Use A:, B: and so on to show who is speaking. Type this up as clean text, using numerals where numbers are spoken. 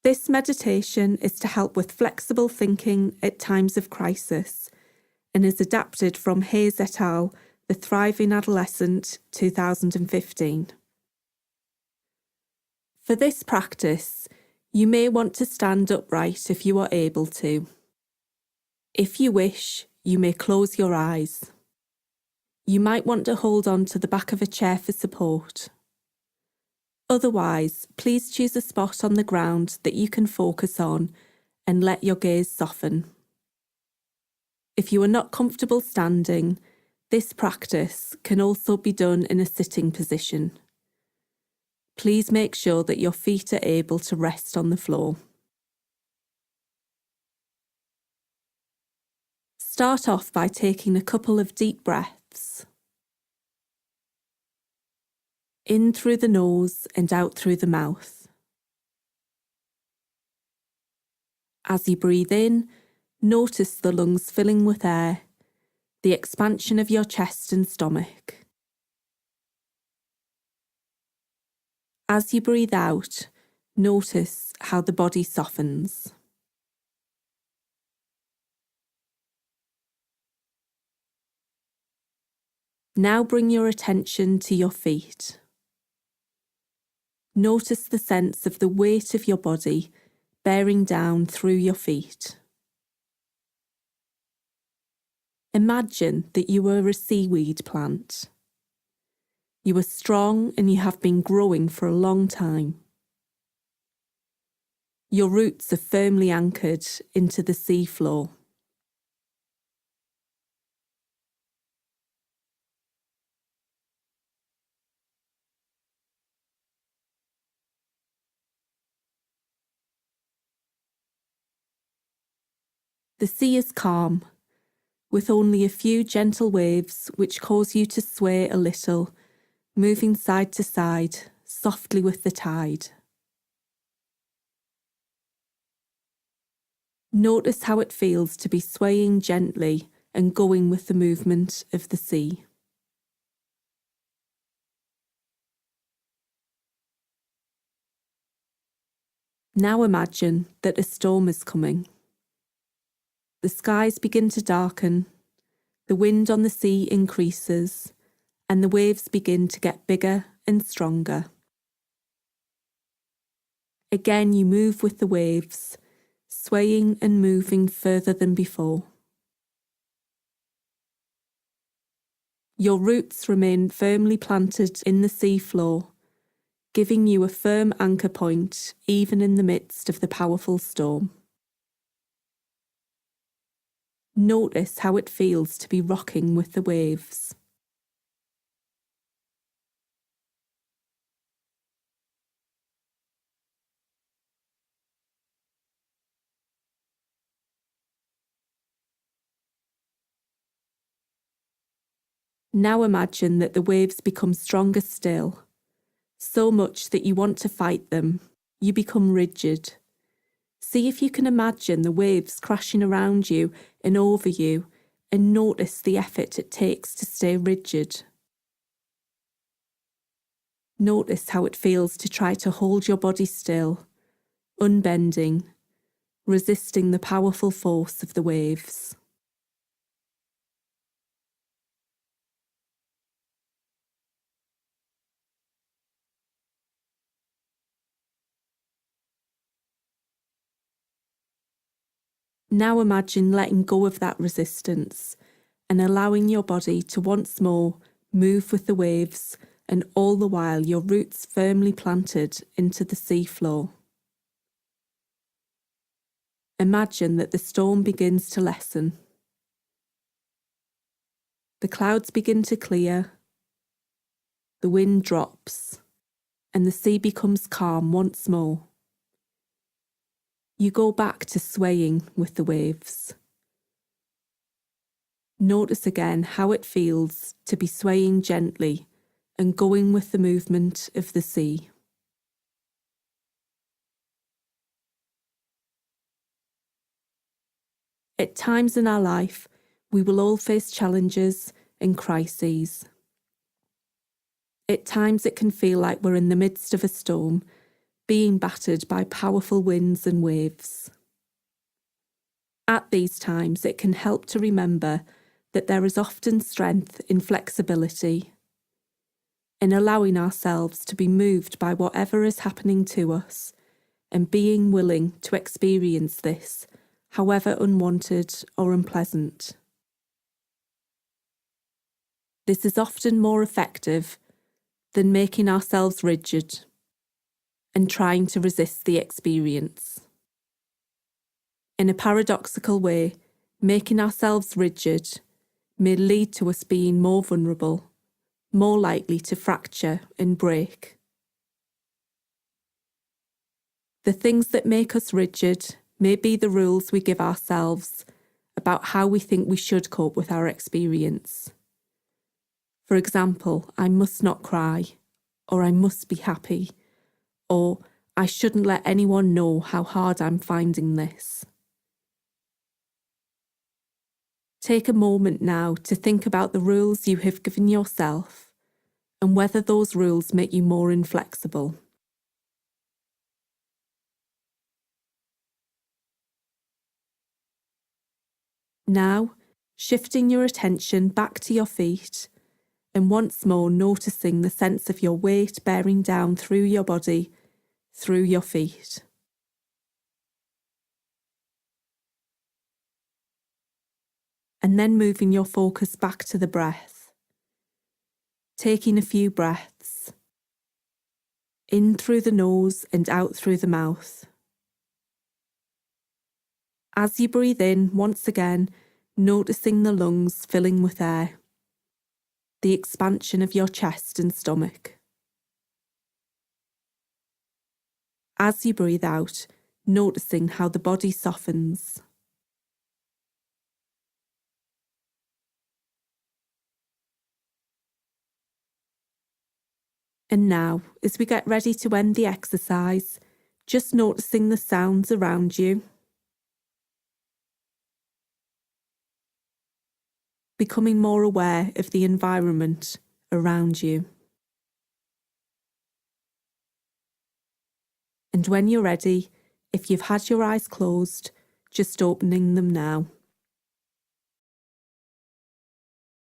A: This meditation is to help with flexible thinking at times of crisis and is adapted from Hayes et al., The Thriving Adolescent, 2015. For this practice, you may want to stand upright if you are able to. If you wish, you may close your eyes. You might want to hold on to the back of a chair for support. Otherwise, please choose a spot on the ground that you can focus on and let your gaze soften. If you are not comfortable standing, this practice can also be done in a sitting position. Please make sure that your feet are able to rest on the floor. Start off by taking a couple of deep breaths. In through the nose and out through the mouth. As you breathe in, notice the lungs filling with air, the expansion of your chest and stomach. As you breathe out, notice how the body softens. Now bring your attention to your feet. Notice the sense of the weight of your body bearing down through your feet. Imagine that you are a seaweed plant. You are strong and you have been growing for a long time. Your roots are firmly anchored into the seafloor. The sea is calm, with only a few gentle waves which cause you to sway a little, moving side to side, softly with the tide. Notice how it feels to be swaying gently and going with the movement of the sea. Now imagine that a storm is coming. The skies begin to darken, the wind on the sea increases, and the waves begin to get bigger and stronger. Again, you move with the waves, swaying and moving further than before. Your roots remain firmly planted in the seafloor, giving you a firm anchor point even in the midst of the powerful storm. Notice how it feels to be rocking with the waves. Now imagine that the waves become stronger still, so much that you want to fight them. You become rigid. See if you can imagine the waves crashing around you and over you, and notice the effort it takes to stay rigid. Notice how it feels to try to hold your body still, unbending, resisting the powerful force of the waves. Now imagine letting go of that resistance and allowing your body to once more move with the waves, and all the while your roots firmly planted into the seafloor. Imagine that the storm begins to lessen. The clouds begin to clear, the wind drops, and the sea becomes calm once more. You go back to swaying with the waves. Notice again how it feels to be swaying gently and going with the movement of the sea. At times in our life, we will all face challenges and crises. At times it can feel like we're in the midst of a storm, being battered by powerful winds and waves. At these times, it can help to remember that there is often strength in flexibility, in allowing ourselves to be moved by whatever is happening to us and being willing to experience this, however unwanted or unpleasant. This is often more effective than making ourselves rigid and trying to resist the experience. In a paradoxical way, making ourselves rigid may lead to us being more vulnerable, more likely to fracture and break. The things that make us rigid may be the rules we give ourselves about how we think we should cope with our experience. For example, I must not cry, or I must be happy, or I shouldn't let anyone know how hard I'm finding this. Take a moment now to think about the rules you have given yourself and whether those rules make you more inflexible. Now, shifting your attention back to your feet and once more noticing the sense of your weight bearing down through your body, through your feet. And then moving your focus back to the breath. Taking a few breaths, in through the nose and out through the mouth. As you breathe in, once again, noticing the lungs filling with air, the expansion of your chest and stomach. As you breathe out, noticing how the body softens. And now, as we get ready to end the exercise, just noticing the sounds around you. Becoming more aware of the environment around you. And when you're ready, if you've had your eyes closed, just opening them now.